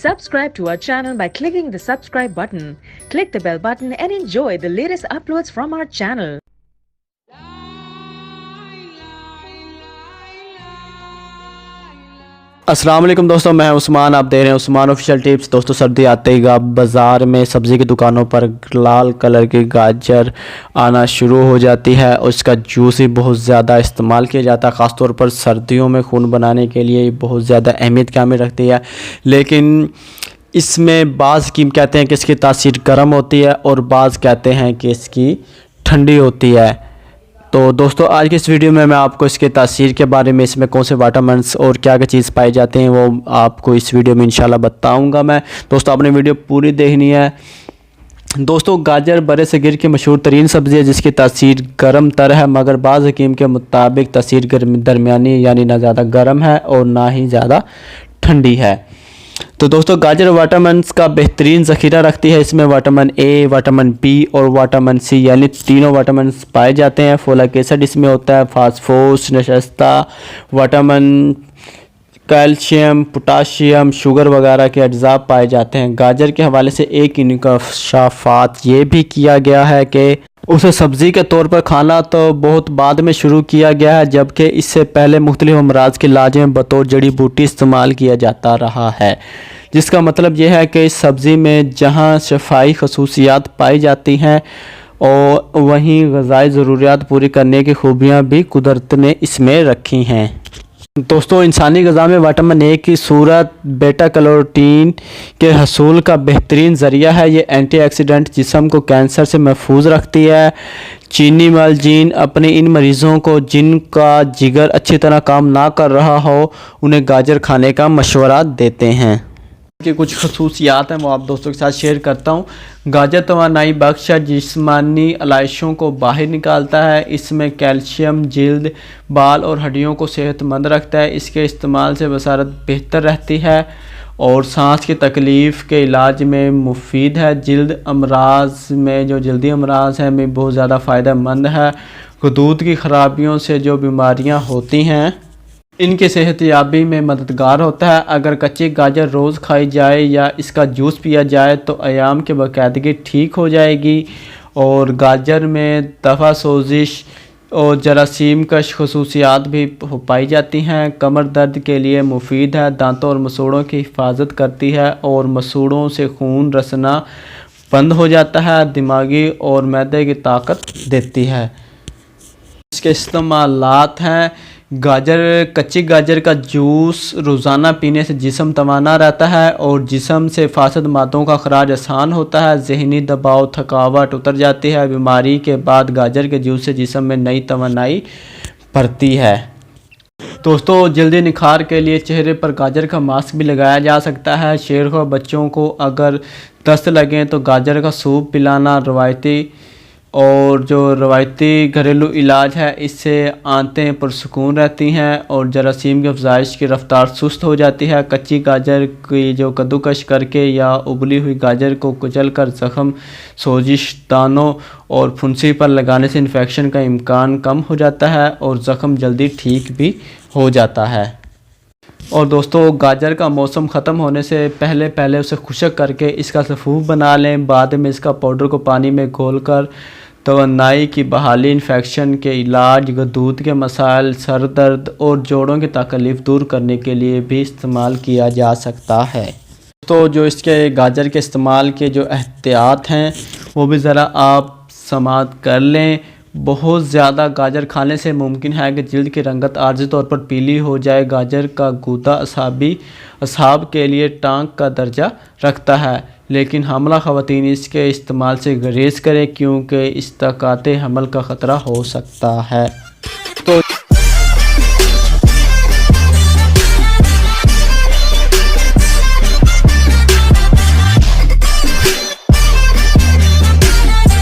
Subscribe to our channel by clicking the subscribe button. Click the bell button and enjoy the latest uploads from our channel. अस्सलाम वालेकुम दोस्तों, मैं उस्मान। आप दे रहे हैं उस्मान ऑफिशियल टिप्स। दोस्तों, सर्दी आते ही बाज़ार में सब्ज़ी की दुकानों पर लाल कलर की गाजर आना शुरू हो जाती है और इसका जूस ही बहुत ज़्यादा इस्तेमाल किया जाता है। ख़ास तौर पर सर्दियों में खून बनाने के लिए बहुत ज़्यादा अहमियत कायम रखती है। लेकिन इसमें बाज़ कीम कहते हैं कि इसकी तासीर गर्म होती है और बाज़ कहते हैं कि इसकी ठंडी होती है। तो दोस्तों, आज की इस वीडियो में मैं आपको इसके तासीर के बारे में, इसमें कौन से विटामिन्स और क्या क्या चीज़ पाए जाते हैं, वो आपको इस वीडियो में इंशाल्लाह बताऊंगा मैं। दोस्तों, आपने वीडियो पूरी देखनी है। दोस्तों, गाजर बड़े सगीर की मशहूर तरीन सब्ज़ी है जिसकी तासीर गर्म तर है, मगर बाज़ हकीम के मुताबिक तासीर दरमियानी यानी ना ज़्यादा गर्म है और ना ही ज़्यादा ठंडी है। तो दोस्तों, गाजर विटामिन्स का बेहतरीन ज़ख़ीरा रखती है। इसमें विटामिन ए, विटामिन बी और विटामिन सी यानी तीनों विटामिन्स पाए जाते हैं। फोलिक एसिड इसमें होता है, फास्फोरस, नशस्ता, विटामिन कैल्शियम, पोटाशियम, शुगर वगैरह के अज्जा पाए जाते हैं। गाजर के हवाले से एक इंकशाफात ये भी किया गया है कि उसे सब्ज़ी के तौर पर खाना तो बहुत बाद में शुरू किया गया है, जबकि इससे पहले मुख्तलिफ अमराज के इलाज में बतौर जड़ी बूटी इस्तेमाल किया जाता रहा है। जिसका मतलब यह है कि इस सब्ज़ी में जहां शफाई खसूसियात पाई जाती हैं और वहीं ग़िज़ाई ज़रूरियात पूरी करने की खूबियाँ भी कुदरत ने इसमें रखी हैं। दोस्तों, इंसानी ग़िज़ा में विटामिन ए की सूरत बेटा कैरोटीन के हसूल का बेहतरीन ज़रिया है। ये एंटीऑक्सीडेंट जिस्म को कैंसर से महफूज रखती है। चीनी मालजीन अपने इन मरीज़ों को जिनका जिगर अच्छी तरह काम ना कर रहा हो, उन्हें गाजर खाने का मशवरा देते हैं। कि कुछ खसूसियात हैं वो आप दोस्तों के साथ शेयर करता हूँ। गाजर तवानाई बख्श है, जिस्मानी अलाइशों को बाहर निकालता है। इसमें कैल्शियम जिल्द, बाल और हड्डियों को सेहतमंद रखता है। इसके इस्तेमाल से बसारत बेहतर रहती है और सांस की तकलीफ़ के इलाज में मुफीद है। जिल्द अमराज में जो जल्दी अमराज हैं में बहुत ज़्यादा फ़ायदेमंद है। गदूद की ख़राबियों से जो बीमारियाँ होती हैं इनके सेहतयाबी में मददगार होता है। अगर कच्ची गाजर रोज़ खाई जाए या इसका जूस पिया जाए तो आयाम की बाकायदगी ठीक हो जाएगी। और गाजर में दफ़ा सोजिश और जरासीम कश खसूसियात भी पाई जाती हैं। कमर दर्द के लिए मुफीद है। दांतों और मसूड़ों की हिफाजत करती है और मसूड़ों से खून रसना बंद हो जाता है। दिमागी और मैदे की ताकत देती है। इसके इस्तेमालात हैं। कच्ची गाजर का जूस रोज़ाना पीने से जिस्म तवाना रहता है और जिस्म से फासद मादों का खराज आसान होता है। ज़हनी दबाव, थकावट उतर जाती है। बीमारी के बाद गाजर के जूस से जिस्म में नई तवानाई भरती है। दोस्तों, जल्दी निखार के लिए चेहरे पर गाजर का मास्क भी लगाया जा सकता है। शेरखोर बच्चों को अगर दस्त लगे तो गाजर का सूप पिलाना रवायती घरेलू इलाज है। इससे आंतें पुरसुकून रहती हैं और जरासीम की अफजाइश की रफ्तार सुस्त हो जाती है। कच्ची गाजर की जो कद्दूकश करके या उबली हुई गाजर को कुचल कर ज़ख़म, सोजिश, दानों और फुंसी पर लगाने से इन्फेक्शन का इम्कान कम हो जाता है और ज़ख़म जल्दी ठीक भी हो जाता है। और दोस्तों, गाजर का मौसम ख़त्म होने से पहले उसे खुशक करके इसका सफ़ूफ बना लें। बाद में इसका पाउडर को पानी में घोलकर तवानाई की बहाली, इन्फेक्शन के इलाज, गदूद के मसाइल, सर दर्द और जोड़ों की तकलीफ़ दूर करने के लिए भी इस्तेमाल किया जा सकता है। तो जो इसके गाजर के इस्तेमाल के जो एहतियात हैं वो भी ज़रा आप समाअत कर लें। बहुत ज़्यादा गाजर खाने से मुमकिन है कि जल्द की रंगत आर्जी तौर पर पीली हो जाए। गाजर का गूदा असाब के लिए टांग का दर्जा रखता है, लेकिन हमला ख़वातीन इसके इस्तेमाल से गुरेज करें क्योंकि इस्तकाते हमल का ख़तरा हो सकता है। तो